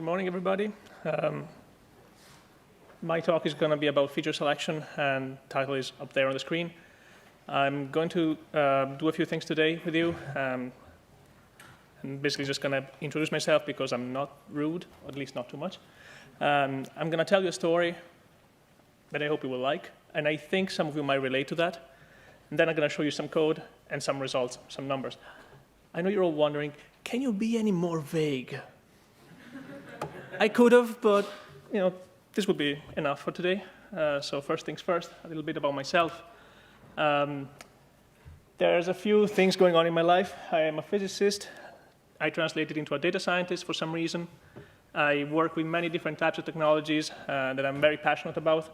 Good morning, everybody. My talk is going to be about feature selection, and the title is up there on the screen. I'm going to do a few things today with you. I'm basically just going to introduce myself because I'm not rude, or at least not too much. I'm going to tell you a story that I hope you will like, and I think some of you might relate to that. And then I'm going to show you some code and some results, some numbers. I know you're all wondering, can you be any more vague? I could have, but this would be enough for today. So first things first, a little bit about myself. There's a few things going on in my life. I am a physicist. I translated into a data scientist for some reason. I work with many different types of technologies that I'm very passionate about,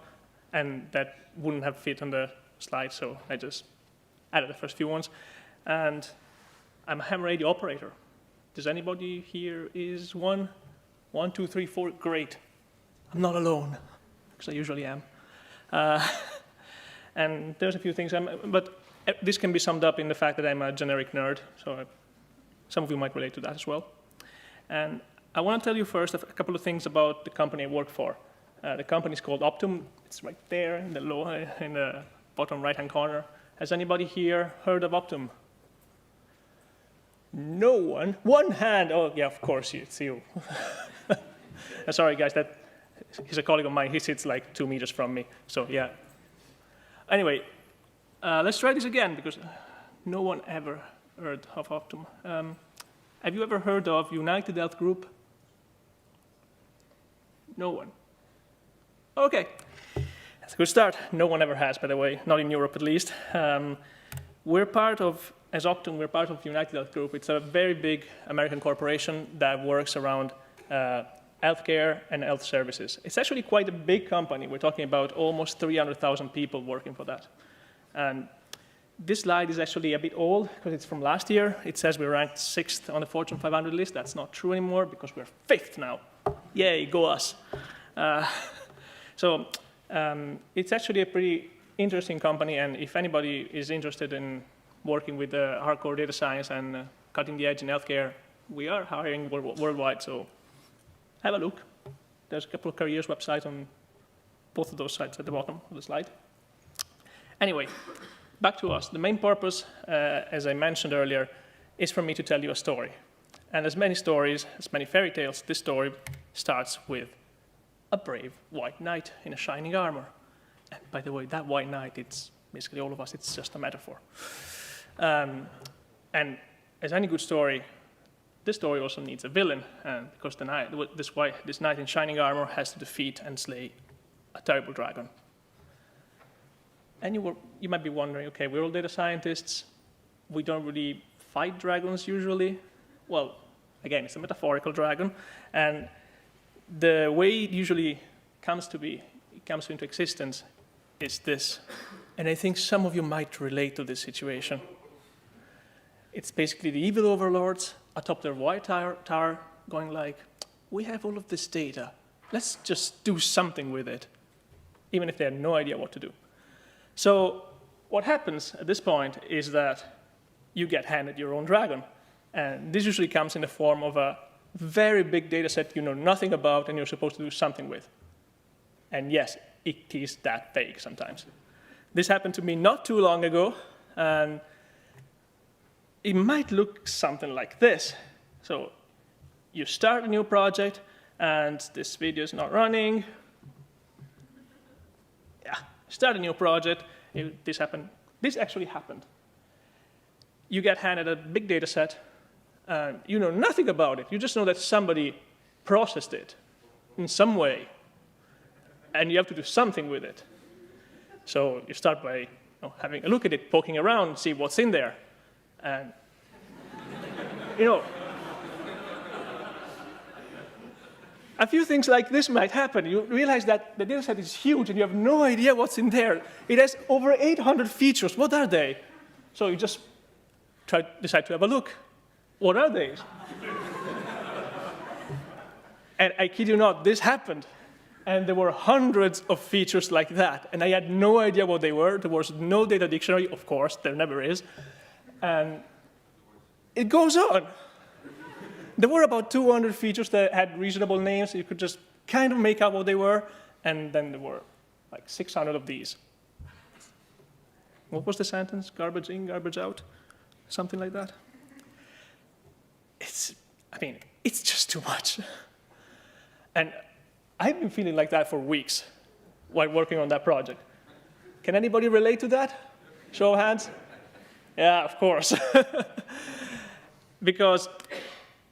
and that wouldn't have fit on the slide, so I just added the first few ones. And I'm a ham radio operator. Does anybody here is one? 1, 2, 3, 4, great. I'm not alone, because I usually am. And there's a few things, but this can be summed up in the fact that I'm a generic nerd, so some of you might relate to that as well. And I want to tell you first a couple of things about the company I work for. The company is called Optum. It's right there in the bottom right-hand corner. Has anybody here heard of Optum? No one? One hand. Oh, yeah, of course, it's you. Sorry, guys, he's a colleague of mine. He sits like 2 meters from me, so yeah. Anyway, let's try this again, because no one ever heard of Optum. Have you ever heard of United Health Group? No one. OK. That's a good start. No one ever has, by the way, not in Europe at least. As Optum, we're part of United Health Group. It's a very big American corporation that works around healthcare and health services. It's actually quite a big company. We're talking about almost 300,000 people working for that. And this slide is actually a bit old because it's from last year. It says we're ranked 6th on the Fortune 500 list. That's not true anymore because we're 5th now. Yay, go us. So it's actually a pretty interesting company, and if anybody is interested in working with hardcore data science and cutting the edge in healthcare, we are hiring worldwide, so have a look. There's a couple of careers websites on both of those sites at the bottom of the slide. Anyway, back to us. The main purpose, as I mentioned earlier, is for me to tell you a story. And as many stories, as many fairy tales, this story starts with a brave white knight in a shining armor. And by the way, that white knight, it's basically all of us. It's just a metaphor. And as any good story, this story also needs a villain, because this knight in shining armor has to defeat and slay a terrible dragon. And you might be wondering, okay, we're all data scientists. We don't really fight dragons usually. Well, again, it's a metaphorical dragon. And the way it usually comes into existence is this. And I think some of you might relate to this situation. It's basically the evil overlords atop their white tower going like, we have all of this data. Let's just do something with it, even if they have no idea what to do. So what happens at this point is that you get handed your own dragon. And this usually comes in the form of a very big data set you know nothing about and you're supposed to do something with. And yes, it is that vague sometimes. This happened to me not too long ago, and it might look something like this. So you start a new project, and this video is not running. Yeah, start a new project. This happened. This actually happened. You get handed a big data set, and you know nothing about it. You just know that somebody processed it in some way, and you have to do something with it. So you start by having a look at it, poking around, see what's in there. And, a few things like this might happen. You realize that the data set is huge and you have no idea what's in there. It has over 800 features. What are they? So you just decide to have a look. What are they? And I kid you not, this happened. And there were hundreds of features like that. And I had no idea what they were. There was no data dictionary, of course. There never is. And it goes on. there were about 200 features that had reasonable names. You could just kind of make out what they were. And then there were like 600 of these. What was the sentence? Garbage in, garbage out? Something like that. It's just too much. And I've been feeling like that for weeks while working on that project. Can anybody relate to that? Show of hands? Yeah, of course. Because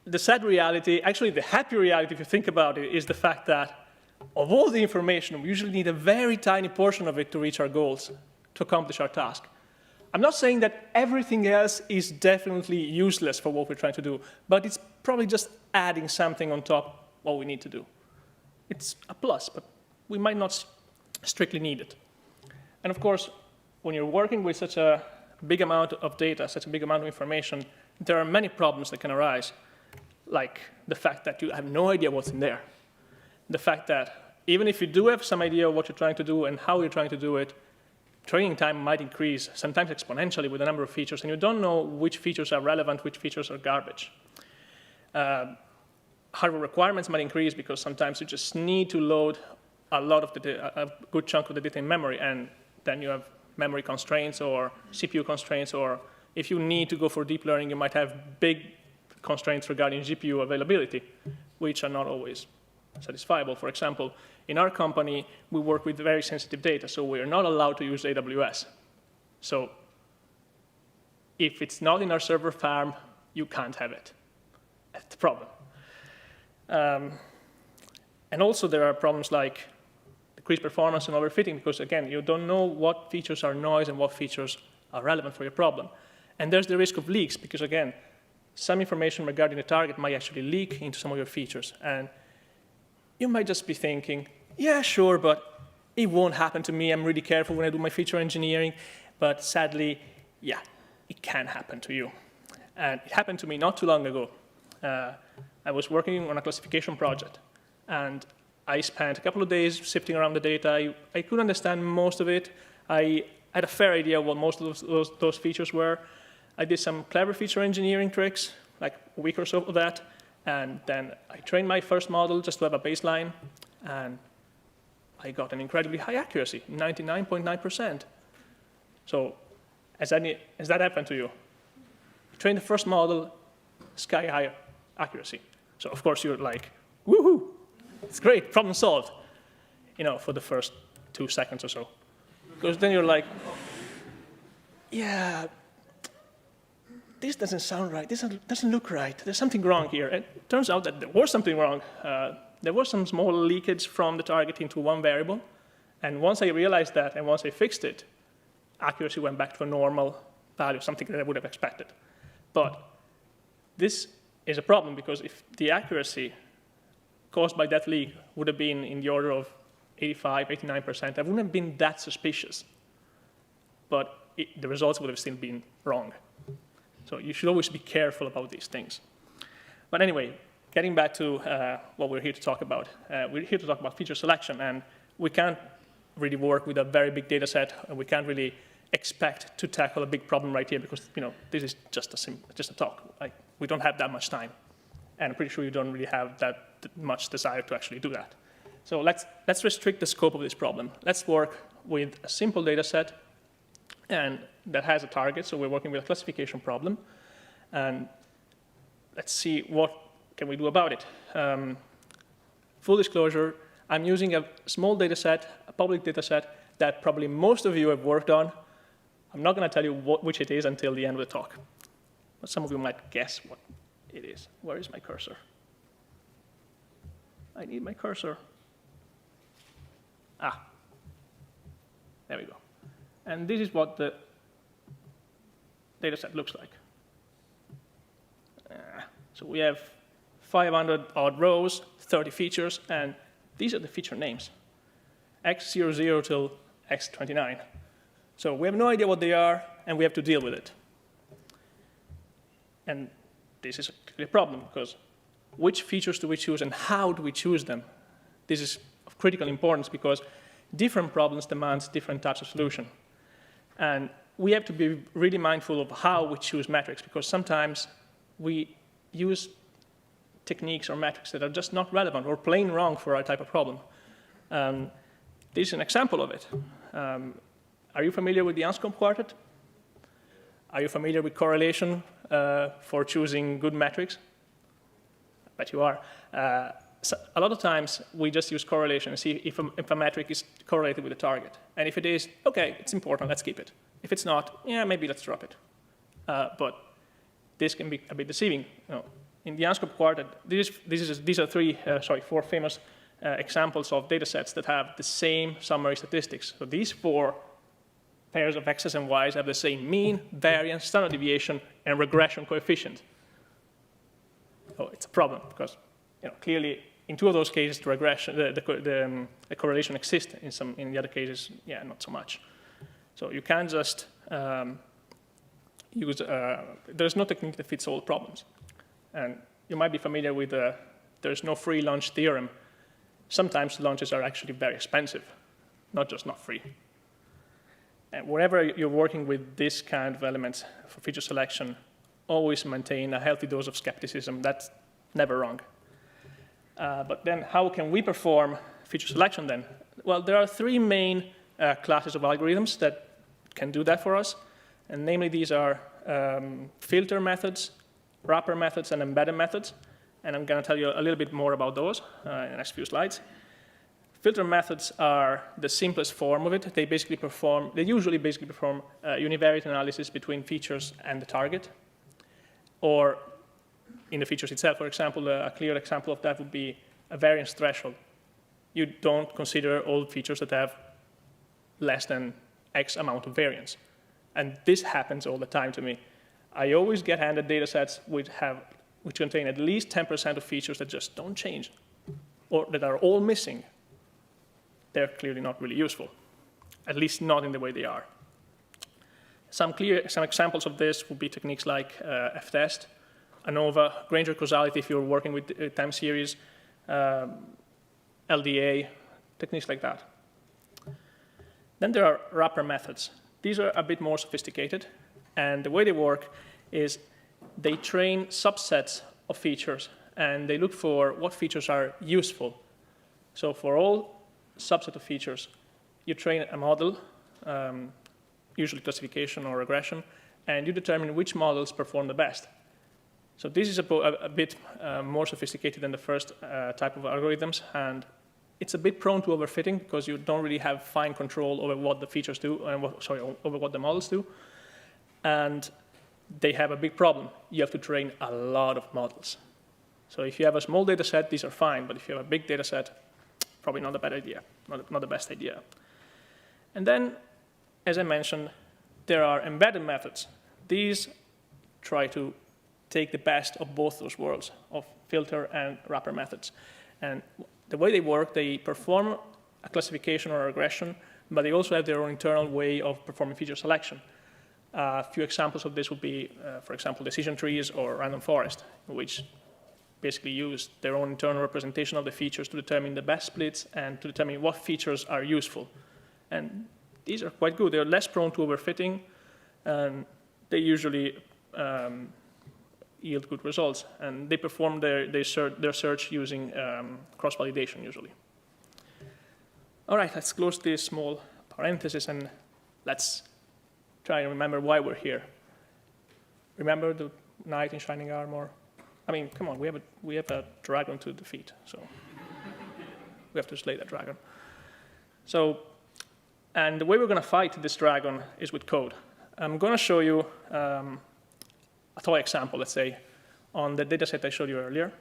the sad reality, actually the happy reality if you think about it, is the fact that of all the information, we usually need a very tiny portion of it to reach our goals, to accomplish our task. I'm not saying that everything else is definitely useless for what we're trying to do, but it's probably just adding something on top what we need to do. It's a plus, but we might not strictly need it. And of course, when you're working with such a big amount of data, such a big amount of information, there are many problems that can arise, like the fact that you have no idea what's in there. The fact that even if you do have some idea of what you're trying to do and how you're trying to do it, training time might increase, sometimes exponentially with the number of features, and you don't know which features are relevant, which features are garbage. Hardware requirements might increase because sometimes you just need to load a good chunk of the data in memory, and then you have memory constraints or CPU constraints, or if you need to go for deep learning, you might have big constraints regarding GPU availability, which are not always satisfiable. For example, in our company, we work with very sensitive data, so we are not allowed to use AWS. So if it's not in our server farm, you can't have it. That's the problem. And also there are problems like decreased performance and overfitting, because again, you don't know what features are noise and what features are relevant for your problem. And there's the risk of leaks, because again, some information regarding the target might actually leak into some of your features. And you might just be thinking, yeah, sure, but it won't happen to me. I'm really careful when I do my feature engineering. But sadly, yeah, it can happen to you. And it happened to me not too long ago. I was working on a classification project, and I spent a couple of days sifting around the data. I couldn't understand most of it. I had a fair idea what most of those features were. I did some clever feature engineering tricks, like a week or so of that, and then I trained my first model just to have a baseline, and I got an incredibly high accuracy, 99.9%. So has that happened to you? You train the first model, sky-high accuracy. So of course you're like, woohoo, it's great, problem solved, for the first 2 seconds or so. Because then you're like, yeah, this doesn't sound right, this doesn't look right, there's something wrong here. And it turns out that there was something wrong. There was some small leakage from the target into one variable. And once I realized that and once I fixed it, accuracy went back to a normal value, something that I would have expected. But this is a problem, because if the accuracy caused by that leak would have been in the order of 85, 89%, I wouldn't have been that suspicious. But the results would have still been wrong. So you should always be careful about these things. But anyway, getting back to what we're here to talk about. We're here to talk about feature selection, and we can't really work with a very big data set, and we can't really expect to tackle a big problem right here, because this is just a talk. We don't have that much time, and I'm pretty sure you don't really have that much desire to actually do that. So let's restrict the scope of this problem. Let's work with a simple data set, and that has a target. So we're working with a classification problem, and let's see what can we do about it. Full disclosure, I'm using a small data set, a public data set that probably most of you have worked on. I'm not going to tell you which it is until the end of the talk. But some of you might guess what it is. Where is my cursor? I need my cursor. There we go. And this is what the data set looks like. So we have 500 odd rows, 30 features, and these are the feature names, X00 till X29. So we have no idea what they are, and we have to deal with it. And this is a problem, because which features do we choose and how do we choose them? This is of critical importance, because different problems demand different types of solution. And we have to be really mindful of how we choose metrics, because sometimes we use techniques or metrics that are just not relevant or plain wrong for our type of problem. This is an example of it. Are you familiar with the Anscombe quartet? Are you familiar with correlation for choosing good metrics? I bet you are. So a lot of times, we just use correlation and see if a metric is correlated with a target. And if it is, OK, it's important, let's keep it. If it's not, yeah, maybe let's drop it. But this can be a bit deceiving. In the Anscombe quartet, these are 4 famous examples of data sets that have the same summary statistics. So these 4 pairs of x's and y's have the same mean, variance, standard deviation, and regression coefficient. So it's a problem because clearly in 2 of those cases the regression, the correlation exists. In the other cases, yeah, not so much. So you can't just use. There's no technique that fits all problems. And you might be familiar with there's no free lunch theorem. Sometimes lunches are actually very expensive, not just not free. And wherever you're working with this kind of elements for feature selection, always maintain a healthy dose of skepticism. That's never wrong. But then how can we perform feature selection then? Well, there are 3 main classes of algorithms that can do that for us. And namely, these are filter methods, wrapper methods, and embedded methods. And I'm going to tell you a little bit more about those in the next few slides. Filter methods are the simplest form of it. They usually basically perform univariate analysis between features and the target, or in the features itself. For example, a clear example of that would be a variance threshold. You don't consider all features that have less than X amount of variance. And this happens all the time to me. I always get handed data sets which contain at least 10% of features that just don't change, or that are all missing. They're clearly not really useful, at least not in the way they are. Some examples of this would be techniques like F-test, ANOVA, Granger causality if you're working with time series, LDA, techniques like that. Then there are wrapper methods. These are a bit more sophisticated, and the way they work is they train subsets of features, and they look for what features are useful. So for all subset of features, you train a model, usually classification or regression, and you determine which models perform the best. So this is a bit more sophisticated than the first type of algorithms, and it's a bit prone to overfitting because you don't really have fine control over what the features do, and over what the models do. And they have a big problem. You have to train a lot of models. So if you have a small data set, these are fine, but if you have a big data set, probably not a bad idea, not the best idea. And then, as I mentioned, there are embedded methods. These try to take the best of both those worlds, of filter and wrapper methods. And the way they work, they perform a classification or a regression, but they also have their own internal way of performing feature selection. A few examples of this would be, for example, decision trees or random forest, which basically use their own internal representation of the features to determine the best splits and to determine what features are useful. And these are quite good. They're less prone to overfitting, and they usually yield good results. And they perform their search using cross-validation, usually. All right, let's close this small parenthesis, and let's try and remember why we're here. Remember the knight in shining armor? I mean, come on, we have a dragon to defeat, so we have to slay that dragon. So, and the way we're going to fight this dragon is with code. I'm going to show you a toy example, let's say, on the data set I showed you earlier.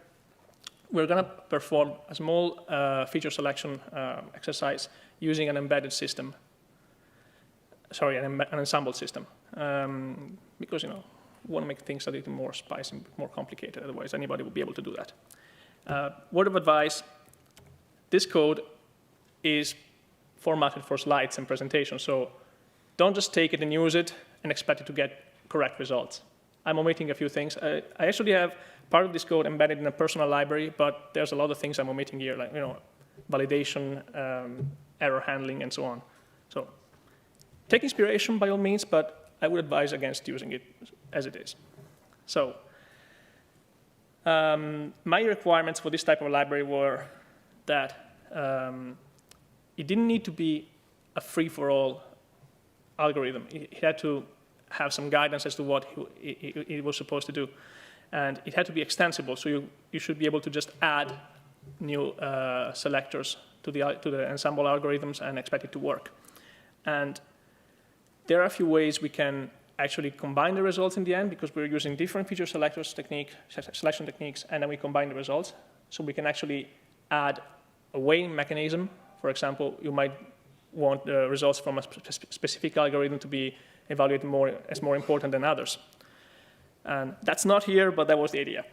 We're going to perform a small feature selection exercise using an embedded system. Sorry, an ensemble system, because we want to make things a little more spicy, more complicated. Otherwise, anybody would be able to do that. Word of advice: this code is formatted for slides and presentations, so don't just take it and use it and expect it to get correct results. I'm omitting a few things. I actually have part of this code embedded in a personal library, but there's a lot of things I'm omitting here, like validation, error handling, and so on. So take inspiration by all means, but I would advise against using it as it is. So My requirements for this type of library were that it didn't need to be a free-for-all algorithm. It had to have some guidance as to what it was supposed to do. And it had to be extensible, so you should be able to just add new selectors to the ensemble algorithms and expect it to work. And there are a few ways we can actually combine the results in the end, because we're using different feature selection techniques, and then we combine the results. So we can actually add a weighing mechanism. For example, you might want the results from a specific algorithm to be evaluated as more important than others. And that's not here, but that was the idea.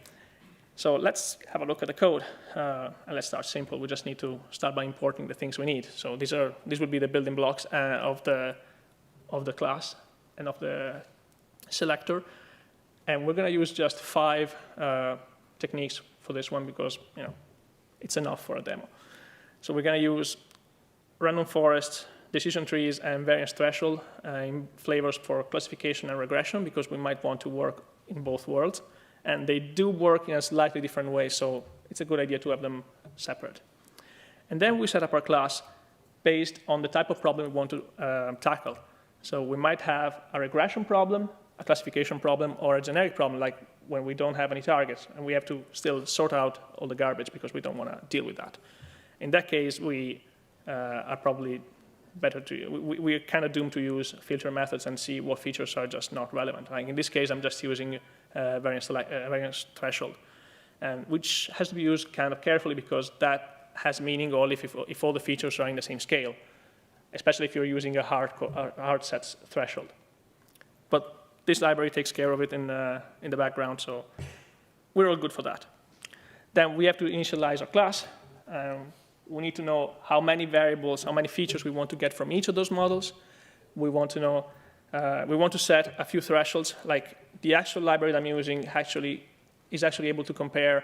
So let's have a look at the code, and let's start simple. We just need to start by importing the things we need. So these would be the building blocks of the class and of the selector. And we're going to use just 5 techniques for this one because it's enough for a demo. So we're going to use random forests, decision trees, and variance threshold in flavors for classification and regression, because we might want to work in both worlds. And they do work in a slightly different way, so it's a good idea to have them separate. And then we set up our class based on the type of problem we want to tackle. So we might have a regression problem, a classification problem, or a generic problem, like when we don't have any targets, and we have to still sort out all the garbage because we don't want to deal with that. In that case, we are probably better to, we're kind of doomed to use filter methods and see what features are just not relevant. Like in this case, I'm just using variance threshold, and which has to be used kind of carefully because that has meaning only if all the features are in the same scale, especially if you're using a hard sets threshold. But this library takes care of it in the background, so we're all good for that. Then we have to initialize our class. We need to know how many variables, how many features we want to get from each of those models. We want to know, we want to set a few thresholds, like the actual library that I'm using is actually able to compare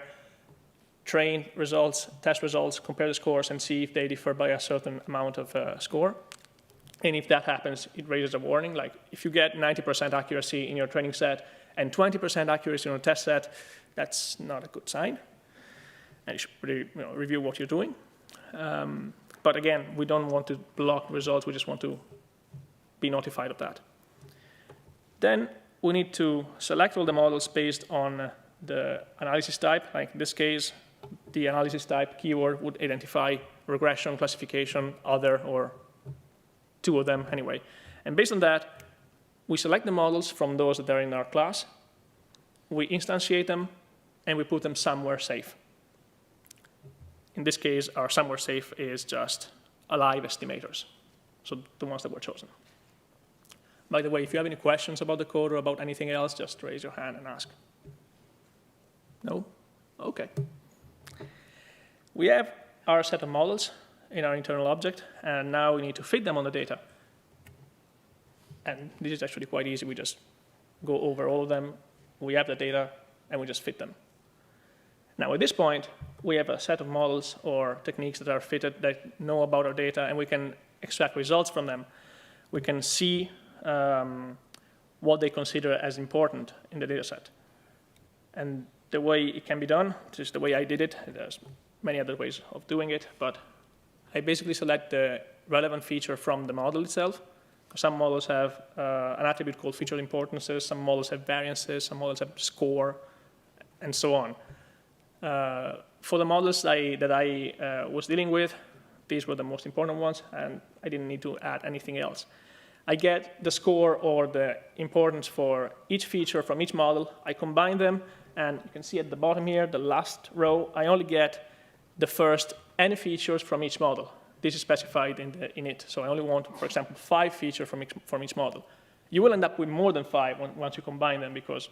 train results, test results, compare the scores, and see if they differ by a certain amount of score. And if that happens, it raises a warning. Like if you get 90% accuracy in your training set and 20% accuracy in your test set, that's not a good sign. And you should really, review what you're doing. But again, we don't want to block results. We just want to be notified of that. Then we need to select all the models based on the analysis type. Like in this case, the analysis type keyword would identify regression, classification, other, or 2 of them anyway. And based on that, we select the models from those that are in our class. We instantiate them, and we put them somewhere safe. In this case, our somewhere safe is just alive estimators, so the ones that were chosen. By the way, if you have any questions about the code or about anything else, just raise your hand and ask. No? OK. We have our set of models in our internal object, and now we need to fit them on the data. And this is actually quite easy. We just go over all of them. We have the data, and we just fit them. Now, at this point, we have a set of models or techniques that are fitted that know about our data, and we can extract results from them. We can see what they consider as important in the data set. And the way it can be done, this is the way I did it. There's many other ways of doing it, but I basically select the relevant feature from the model itself. Some models have an attribute called feature importances, some models have variances, some models have score, and so on. For the models that I was dealing with, these were the most important ones, and I didn't need to add anything else. I get the score or the importance for each feature from each model. I combine them, and you can see at the bottom here, the last row, I only get the first n features from each model. This is specified in it, so I only want, for example, 5 features from each model. You will end up with more than 5 once you combine them, because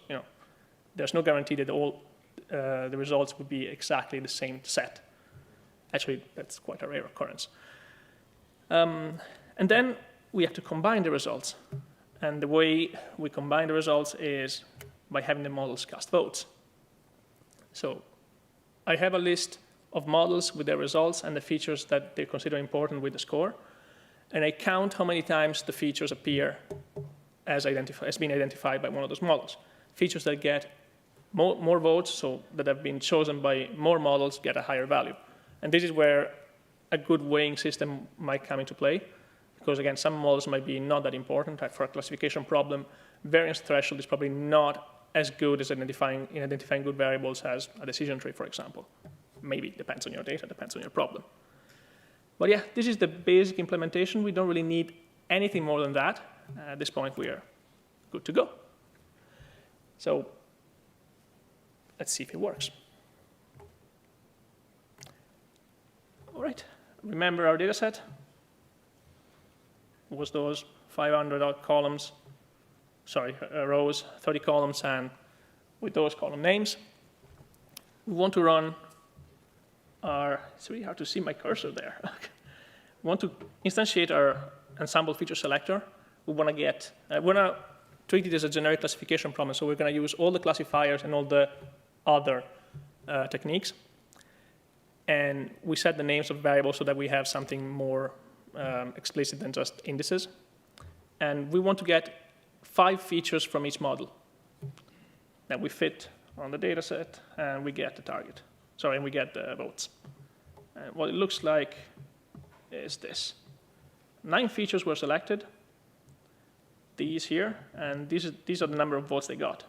there's no guarantee that all the results would be exactly the same set. Actually, that's quite a rare occurrence. And then we have to combine the results. And the way we combine the results is by having the models cast votes. So I have a list of models with their results and the features that they consider important with the score. And I count how many times the features appear as being identified by one of those models. Features that get more votes, so that have been chosen by more models, get a higher value. And this is where a good weighing system might come into play, because again, some models might be not that important. For a classification problem, variance threshold is probably not as good as identifying good variables as a decision tree, for example. Maybe, depends on your data, depends on your problem. But yeah, this is the basic implementation. We don't really need anything more than that. At this point, we are good to go. So let's see if it works. All right, remember our data set? It was those 500 columns, rows, 30 columns, and with those column names. We want to run our, it's really hard to see my cursor there. We want to instantiate our ensemble feature selector. We want to treat it as a generic classification problem, so we're going to use all the classifiers and all the other techniques. And we set the names of variables so that we have something more explicit than just indices. And we want to get 5 features from each model that we fit on the data set, and we get the target. Sorry, and we get the votes. And what it looks like is this. 9 features were selected, these here, and these are the number of votes they got.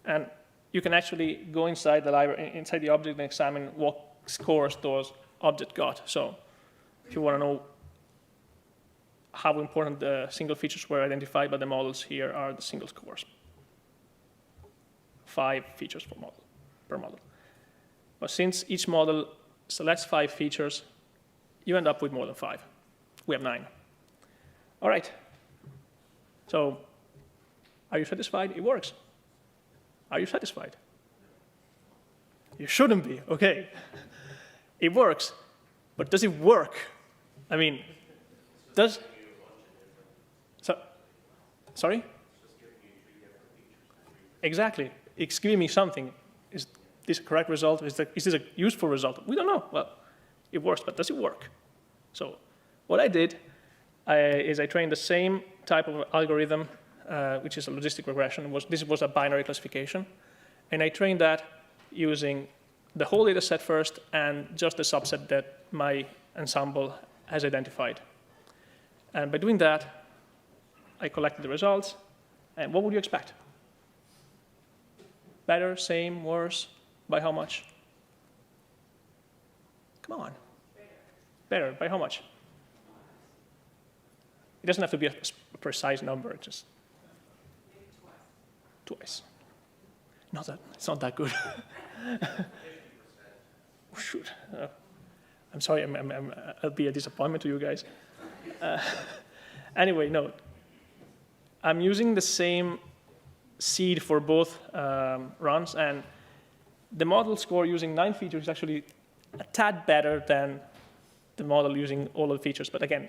And you can actually go inside the library, inside the object, and examine what scores those objects got. So if you want to know how important the single features were identified by the models, here are the single scores. 5 features per model. But since each model selects 5 features, you end up with more than 5. We have 9. All right. So are you satisfied? It works. Are you satisfied? You shouldn't be. OK. It works. But does it work? I mean, does... Sorry? Exactly. It's giving me something. Is this a correct result? Is this a useful result? We don't know. Well, it works, but does it work? So what I did is I trained the same type of algorithm, which is a logistic regression. This was a binary classification. And I trained that using the whole data set first and just the subset that my ensemble has identified. And by doing that, I collected the results. And what would you expect? Better, same, worse? By how much? Come on. Better. By how much? It doesn't have to be a precise number, just twice. It's not that good. Oh, shoot. I'm sorry, I'll be a disappointment to you guys. Anyway, no. I'm using the same seed for both runs, and the model score using 9 features is actually a tad better than the model using all of the features. But again,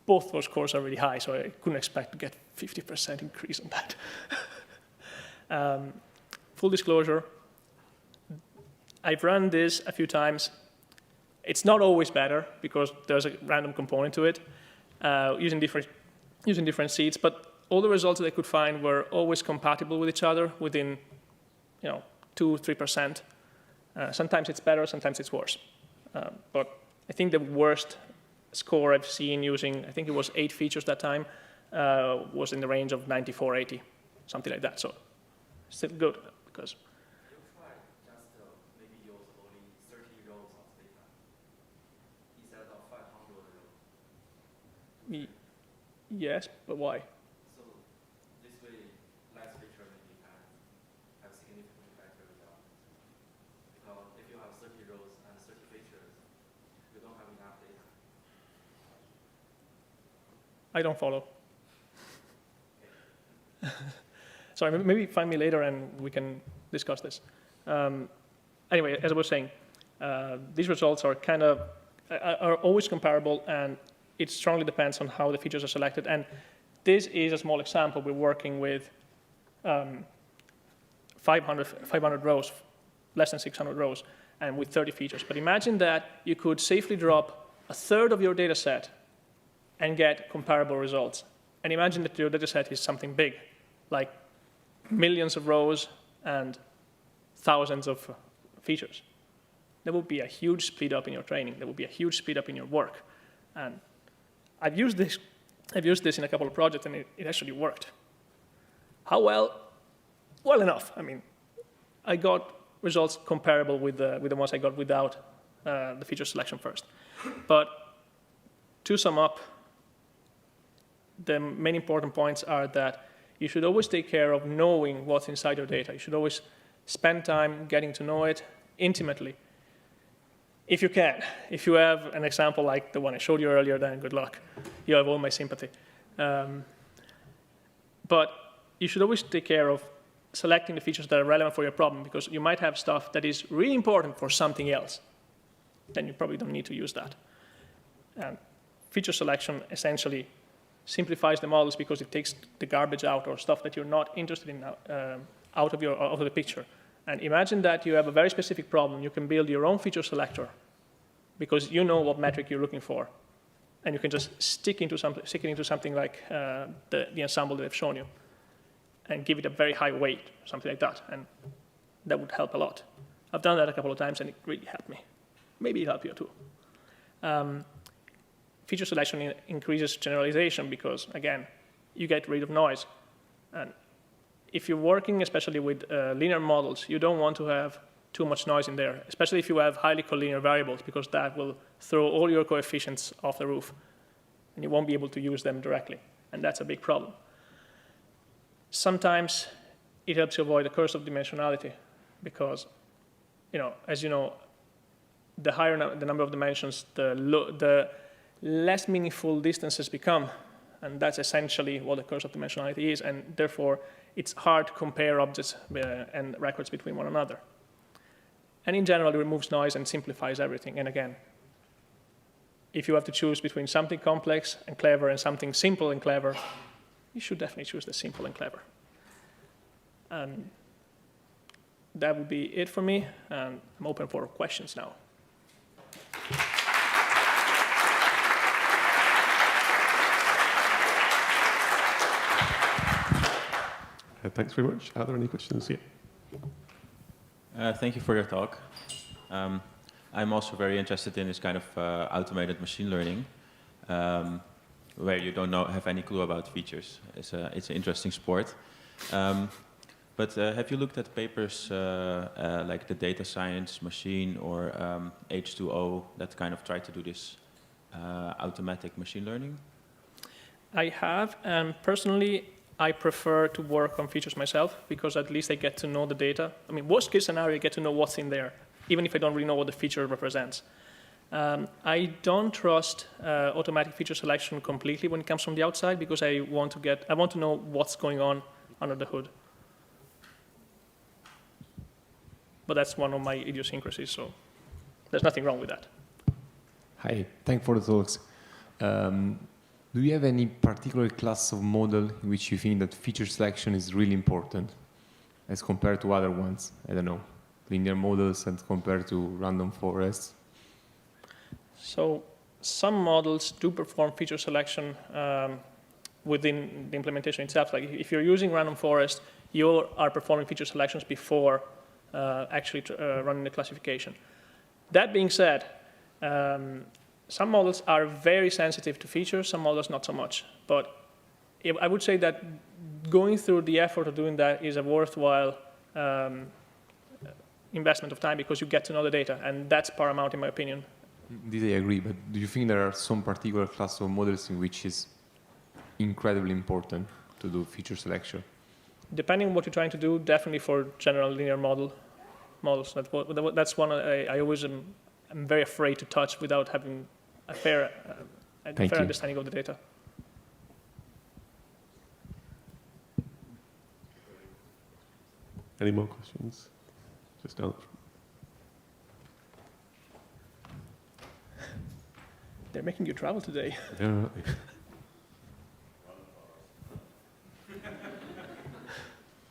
both those scores are really high, so I couldn't expect to get 50% increase on that. Full disclosure, I've run this a few times. It's not always better, because there's a random component to it, using different seeds. But all the results that I could find were always compatible with each other within 2-3%. Sometimes it's better, sometimes it's worse. But I think the worst score I've seen using, I think it was 8 features that time, was in the range of 94, 80, something like that. So still good, because... You try just maybe use only 30 rows of data instead of 500 rows. Yes, but why? So this way, less feature maybe can have significantly better results. Because if you have 30 rows and 30 features, you don't have enough data. I don't follow. Sorry, maybe find me later and we can discuss this. Anyway, as I was saying, these results are are always comparable, and it strongly depends on how the features are selected. And this is a small example. We're working with 500 rows, less than 600 rows, and with 30 features. But imagine that you could safely drop a third of your data set and get comparable results. And imagine that your data set is something big, like millions of rows and thousands of features. There would be a huge speed up in your training. There would be a huge speed up in your work. And I've used this in a couple of projects, and it actually worked. How well? Well enough. I mean, I got results comparable with the ones I got without the feature selection first. But to sum up, the main important points are that you should always take care of knowing what's inside your data. You should always spend time getting to know it intimately. If you can. If you have an example like the one I showed you earlier, then good luck. You have all my sympathy. But you should always take care of selecting the features that are relevant for your problem, because you might have stuff that is really important for something else. Then you probably don't need to use that. And feature selection essentially simplifies the models because it takes the garbage out, or stuff that you're not interested in, out of the picture. And imagine that you have a very specific problem. You can build your own feature selector because you know what metric you're looking for. And you can just stick it into something like the ensemble that I've shown you and give it a very high weight, something like that. And that would help a lot. I've done that a couple of times, and it really helped me. Maybe it'll help you too. Feature selection increases generalization because, again, you get rid of noise. And if you're working especially with linear models, you don't want to have too much noise in there, especially if you have highly collinear variables, because that will throw all your coefficients off the roof, and you won't be able to use them directly, and that's a big problem. Sometimes it helps you avoid the curse of dimensionality, because, as you know, the higher the number of dimensions, the less meaningful distances become, and that's essentially what the curse of dimensionality is, and therefore it's hard to compare objects and records between one another. And in general, it removes noise and simplifies everything. And again, if you have to choose between something complex and clever and something simple and clever, you should definitely choose the simple and clever. And that would be it for me, and I'm open for questions now. Thanks very much. Are there any questions? Yeah. Thank you for your talk. I'm also very interested in this kind of automated machine learning, where you don't have any clue about features. It's an interesting sport. But have you looked at papers like the data science machine or H2O that kind of try to do this automatic machine learning? I have, and personally, I prefer to work on features myself because at least I get to know the data. I mean, worst case scenario, I get to know what's in there, even if I don't really know what the feature represents. I don't trust automatic feature selection completely when it comes from the outside because I want to know what's going on under the hood. But that's one of my idiosyncrasies, so there's nothing wrong with that. Hi, thanks for the talks. Do you have any particular class of model in which you think that feature selection is really important as compared to other ones? I don't know, linear models and compared to random forests? So some models do perform feature selection within the implementation itself. Like if you're using random forest, you are performing feature selections before actually running the classification. That being said, some models are very sensitive to features, some models not so much. But I would say that going through the effort of doing that is a worthwhile investment of time because you get to know the data, and that's paramount in my opinion. This I agree, but do you think there are some particular class of models in which it's incredibly important to do feature selection? Depending on what you're trying to do, definitely for general linear models. That's one I always am very afraid to touch without having a fair understanding of the data. Any more questions? Just down. They're making you travel today. Yeah, right.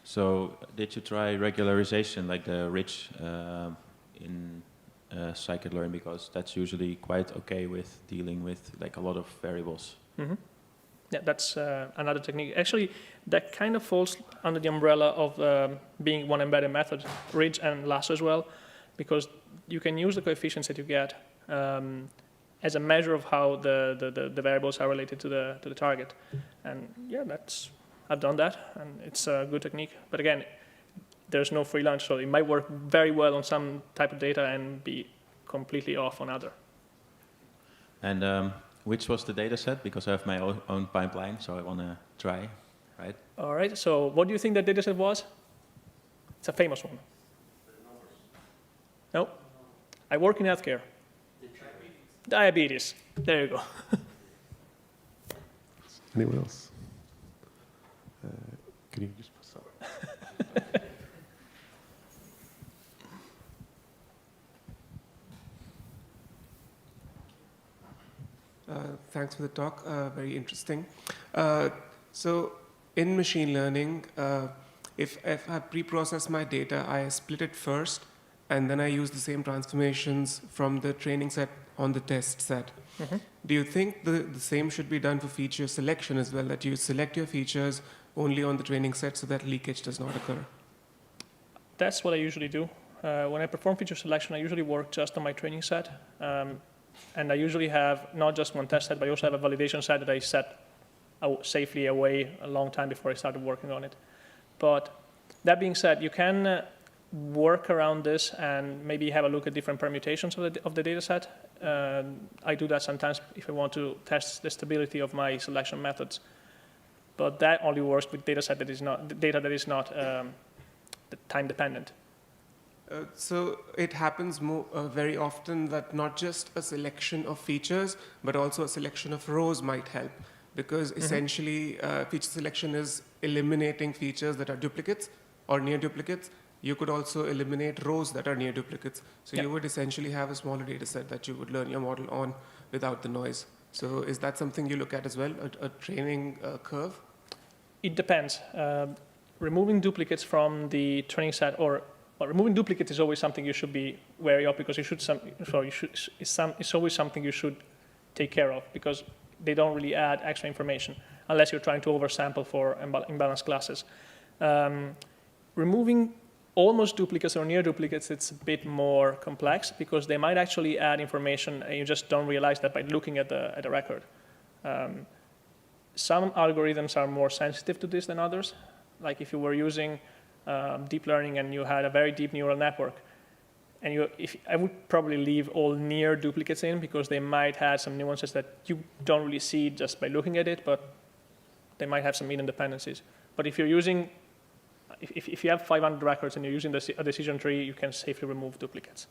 So did you try regularization like the rich in scikit-learn, because that's usually quite okay with dealing with like a lot of variables? Mm-hmm. Yeah, that's another technique. Actually, that kind of falls under the umbrella of being one embedded method, ridge and lasso as well, because you can use the coefficients that you get as a measure of how the variables are related to the target. And yeah, I've done that, and it's a good technique. But again, there's no free lunch, so it might work very well on some type of data and be completely off on other. And which was the data set? Because I have my own pipeline, so I want to try, right? All right, so what do you think that data set was? It's a famous one. No? I work in healthcare. Diabetes. There you go. Anyone else? Can you just pass that? Thanks for the talk, very interesting. So in machine learning, if I pre-process my data, I split it first, and then I use the same transformations from the training set on the test set. Mm-hmm. Do you think the same should be done for feature selection as well, that you select your features only on the training set so that leakage does not occur? That's what I usually do. When I perform feature selection, I usually work just on my training set. And I usually have not just one test set, but I also have a validation set that I set safely away a long time before I started working on it. But that being said, you can work around this and maybe have a look at different permutations of the data set. I do that sometimes if I want to test the stability of my selection methods. But that only works with data that is not time dependent. So it happens very often that not just a selection of features, but also a selection of rows might help. Because essentially, feature selection is eliminating features that are duplicates or near duplicates. You could also eliminate rows that are near duplicates. So you would essentially have a smaller data set that you would learn your model on without the noise. So is that something you look at as well, a training curve? It depends. Removing duplicates from the training set, or removing duplicates is always something you should be wary of, because it's always something you should take care of, because they don't really add extra information unless you're trying to oversample for imbalanced classes. Removing almost duplicates or near duplicates, it's a bit more complex, because they might actually add information and you just don't realize that by looking at the record. Some algorithms are more sensitive to this than others. Like if you were using deep learning and you had a very deep neural network, and I would probably leave all near duplicates in, because they might have some nuances that you don't really see just by looking at it, but they might have some hidden dependencies. But if you're using, if you have 500 records and you're using a decision tree, you can safely remove duplicates.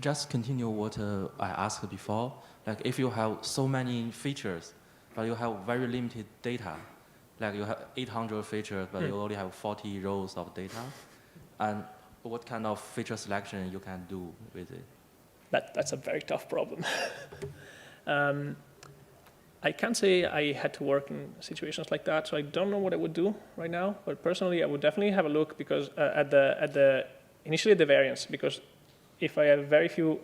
Just continue what I asked before. Like if you have so many features, but you have very limited data, like you have 800 features, but you only have 40 rows of data, and what kind of feature selection you can do with it? That's a very tough problem. I can't say I had to work in situations like that, so I don't know what I would do right now. But personally, I would definitely have a look because initially at the variance, because if I have very few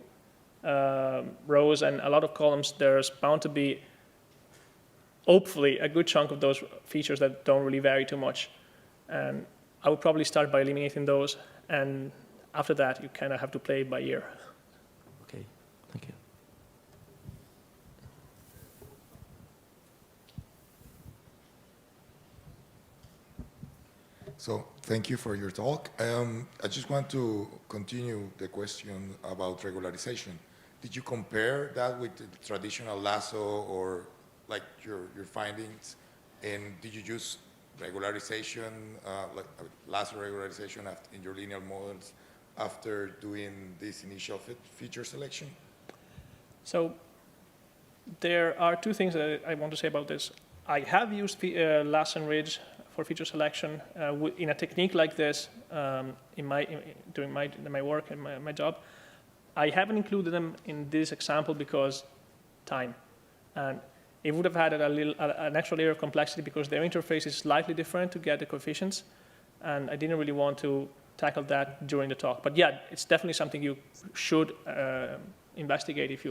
rows and a lot of columns, there's bound to be, hopefully, a good chunk of those features that don't really vary too much. And I would probably start by eliminating those, and after that, you kind of have to play it by ear. Okay, thank you. So thank you for your talk. I just want to continue the question about regularization. Did you compare that with the traditional lasso or like your findings? And did you use regularization, like lasso regularization in your linear models after doing this initial feature selection? So there are two things that I want to say about this. I have used lasso and ridge for feature selection in a technique like this during my work and my job. I haven't included them in this example because time, and it would have had an extra layer of complexity because their interface is slightly different to get the coefficients, and I didn't really want to tackle that during the talk. But yeah, it's definitely something you should investigate if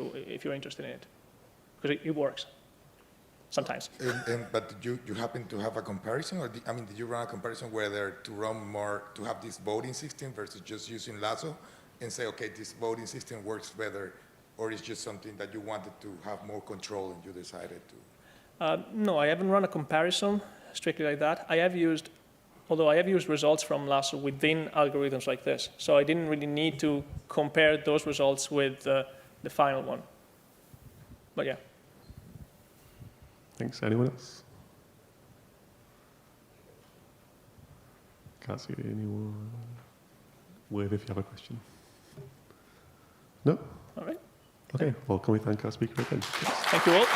you're interested in it. because it works sometimes. But did you happen to have a comparison, or did you run a comparison whether to run more, to have this voting system versus just using Lasso, and say, okay, this voting system works better, or it's just something that you wanted to have more control and you decided to? No, I haven't run a comparison strictly like that. Although I have used results from Lasso within algorithms like this, so I didn't really need to compare those results with the final one. But yeah. Thanks. Anyone else? Can't see anyone. Wave if you have a question. No? All right. Okay. Well, can we thank our speaker again? Thank you all.